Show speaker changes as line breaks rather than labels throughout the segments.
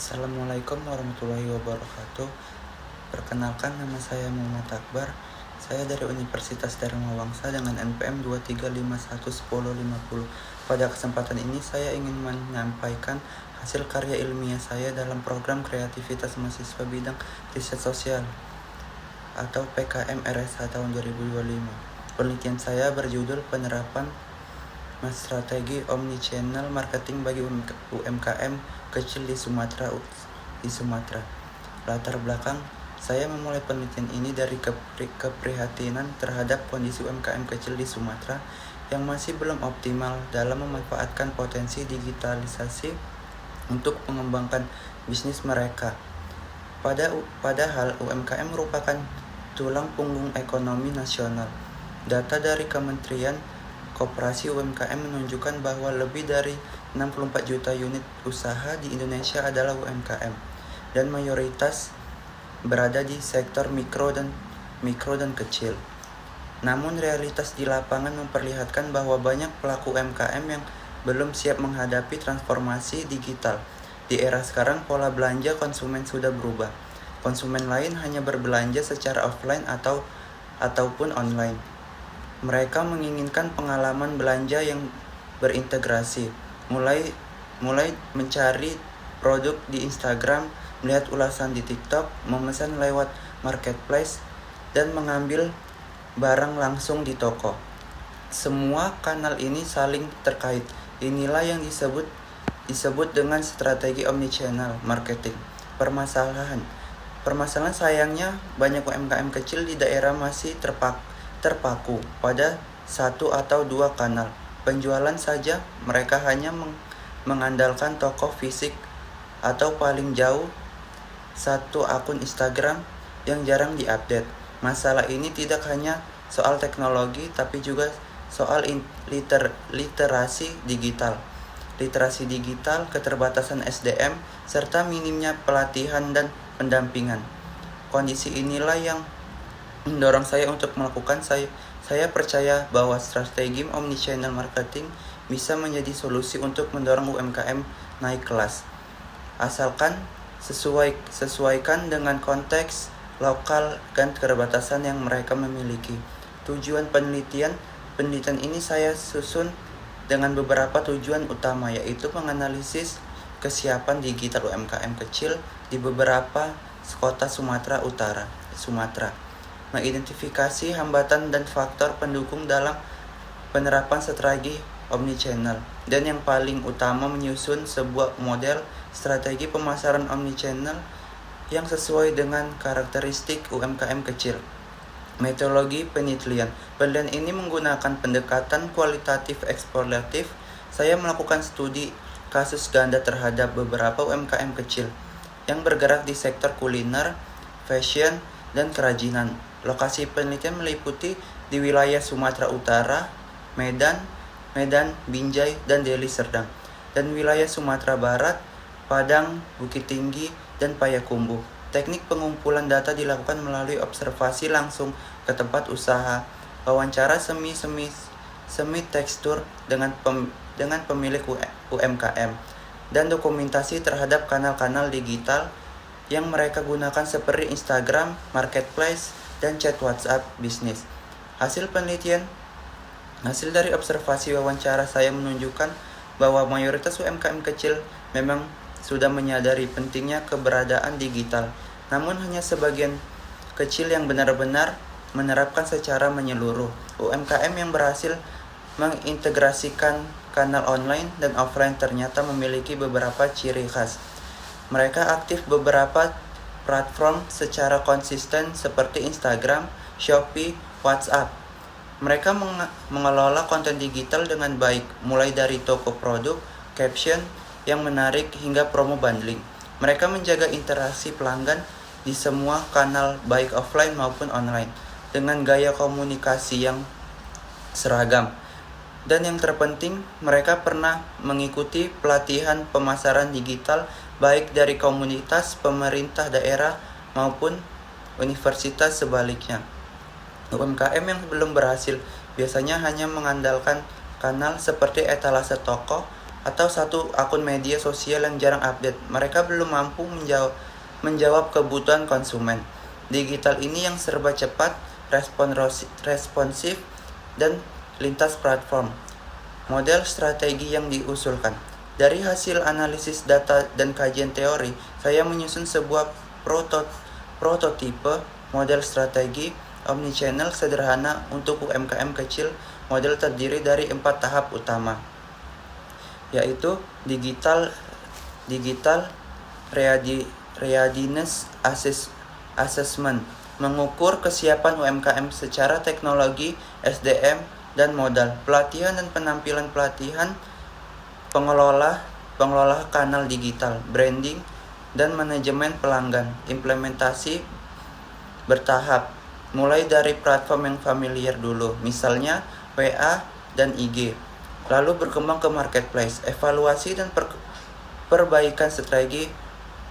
Assalamualaikum warahmatullahi wabarakatuh. Perkenalkan, nama saya Muhammad Akbar. Saya dari Universitas Dharma Wangsa dengan NPM 235111050. Pada kesempatan ini saya ingin menyampaikan hasil karya ilmiah saya dalam program kreativitas mahasiswa bidang riset sosial atau PKM RSH tahun 2025. Penelitian saya berjudul penerapan strategi omnichannel marketing bagi UMKM kecil di Sumatera. Latar belakang saya memulai penelitian ini dari keprihatinan terhadap kondisi UMKM kecil di Sumatera yang masih belum optimal dalam memanfaatkan potensi digitalisasi untuk mengembangkan bisnis mereka. Padahal UMKM merupakan tulang punggung ekonomi nasional. Data dari Kementerian Koperasi UMKM menunjukkan bahwa lebih dari 64 juta unit usaha di Indonesia adalah UMKM dan mayoritas berada di sektor mikro dan kecil. Namun realitas di lapangan memperlihatkan bahwa banyak pelaku UMKM yang belum siap menghadapi transformasi digital. Di era sekarang pola belanja konsumen sudah berubah. Konsumen lain hanya berbelanja secara offline ataupun online. Mereka menginginkan pengalaman belanja yang berintegrasi, mulai mencari produk di Instagram, melihat ulasan di TikTok, memesan lewat marketplace, dan mengambil barang langsung di toko. Semua kanal ini saling terkait. Inilah yang disebut dengan strategi omnichannel marketing. Permasalahan sayangnya banyak UMKM kecil di daerah masih terpaku pada satu atau dua kanal penjualan saja. Mereka hanya mengandalkan toko fisik atau paling jauh satu akun Instagram yang jarang diupdate. Masalah ini tidak hanya soal teknologi tapi juga soal literasi digital, keterbatasan SDM, serta minimnya pelatihan dan pendampingan. Kondisi inilah yang mendorong saya untuk melakukan. Saya percaya bahwa strategi omnichannel marketing bisa menjadi solusi untuk mendorong UMKM naik kelas, asalkan sesuaikan dengan konteks lokal dan keterbatasan yang mereka memiliki. Tujuan penelitian ini saya susun dengan beberapa tujuan utama, yaitu menganalisis kesiapan digital UMKM kecil di beberapa kota Sumatera Utara, mengidentifikasi hambatan dan faktor pendukung dalam penerapan strategi omnichannel, dan yang paling utama menyusun sebuah model strategi pemasaran omnichannel yang sesuai dengan karakteristik UMKM kecil. Metodologi penelitian ini menggunakan pendekatan kualitatif eksploratif. Saya melakukan studi kasus ganda terhadap beberapa UMKM kecil yang bergerak di sektor kuliner, fashion, dan kerajinan. Lokasi penelitian meliputi di wilayah Sumatera Utara, Medan, Binjai, dan Deli Serdang, dan wilayah Sumatera Barat, Padang, Bukit Tinggi, dan Payakumbuh. Teknik pengumpulan data dilakukan melalui observasi langsung ke tempat usaha, wawancara semi tekstur dengan pemilik UMKM, dan dokumentasi terhadap kanal-kanal digital yang mereka gunakan seperti Instagram, Marketplace, dan chat WhatsApp bisnis. Hasil dari observasi wawancara saya menunjukkan bahwa mayoritas UMKM kecil memang sudah menyadari pentingnya keberadaan digital, namun hanya sebagian kecil yang benar-benar menerapkan secara menyeluruh. UMKM yang berhasil mengintegrasikan kanal online dan offline ternyata memiliki beberapa ciri khas. Mereka aktif beberapa platform secara konsisten seperti Instagram, Shopee, WhatsApp. Mereka mengelola konten digital dengan baik, mulai dari toko produk, caption yang menarik, hingga promo bundling. Mereka menjaga interaksi pelanggan di semua kanal baik offline maupun online dengan gaya komunikasi yang seragam. Dan yang terpenting, mereka pernah mengikuti pelatihan pemasaran digital baik dari komunitas, pemerintah daerah, maupun universitas sebaliknya. UMKM yang belum berhasil biasanya hanya mengandalkan kanal seperti etalase toko, atau satu akun media sosial yang jarang update. Mereka belum mampu menjawab kebutuhan konsumen. Digital ini yang serba cepat, responsif, dan lintas platform. Model strategi yang diusulkan. Dari hasil analisis data dan kajian teori, saya menyusun sebuah prototipe model strategi omnichannel sederhana untuk UMKM kecil. Model terdiri dari 4 tahap utama, yaitu digital readiness assessment, mengukur kesiapan UMKM secara teknologi, SDM, dan modal, pelatihan dan penampilan pelatihan, pengelola kanal digital, branding, dan manajemen pelanggan, implementasi bertahap, mulai dari platform yang familiar dulu, misalnya WA dan IG, lalu berkembang ke marketplace, evaluasi dan perbaikan strategi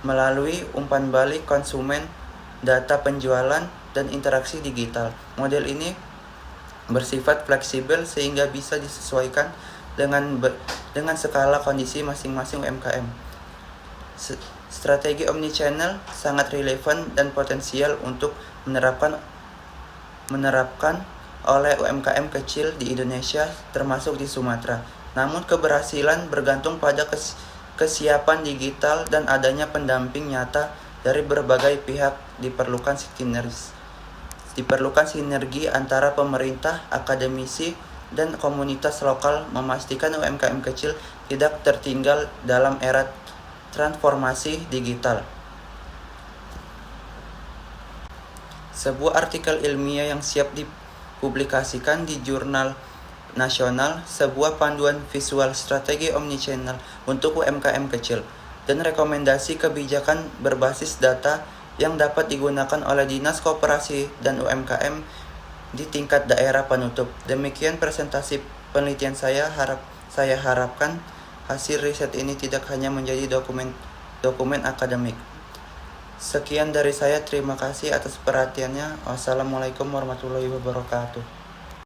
melalui umpan balik konsumen, data penjualan, dan interaksi digital. Model ini bersifat fleksibel sehingga bisa disesuaikan dengan skala kondisi masing-masing UMKM. Strategi omnichannel sangat relevan dan potensial untuk menerapkan oleh UMKM kecil di Indonesia, termasuk di Sumatera. Namun keberhasilan bergantung pada kesiapan digital dan adanya pendamping nyata dari berbagai pihak. Diperlukan sinergi antara pemerintah, akademisi, dan komunitas lokal memastikan UMKM kecil tidak tertinggal dalam era transformasi digital. Sebuah artikel ilmiah yang siap dipublikasikan di jurnal nasional, sebuah panduan visual strategi omnichannel untuk UMKM kecil, dan rekomendasi kebijakan berbasis data yang dapat digunakan oleh Dinas Koperasi dan UMKM di tingkat daerah penutup. Demikian presentasi penelitian saya. Saya harapkan hasil riset ini tidak hanya menjadi dokumen akademik. Sekian dari saya, terima kasih atas perhatiannya. Wassalamualaikum warahmatullahi wabarakatuh.